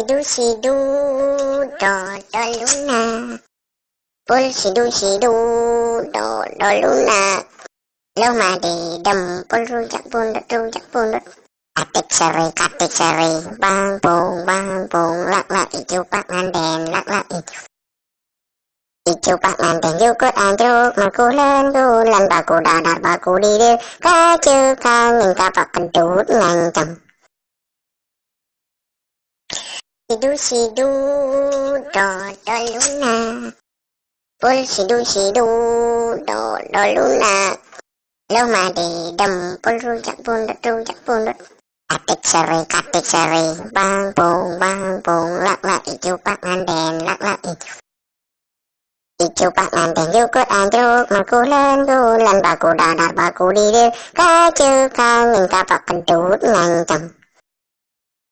Sidu do do luna. Pul sidu do do luna. Lâu mà đi đầm pul rujak pun. Katik sari bang bong lak ijo pak nganden lak ijo pak nganden yukut anjuk maku lan baku dadar baku didil kacu kangin kapak kedut ngancam sidu do do luna. Pul sidu do do luna. Lâu mà đi đầm pul rujak pun. Katik sari bang bong lak ijo pak nganden lak ijo pak nganden yukut anjuk maku lan baku dadar baku didil kacu kangin kapak kedut ngancam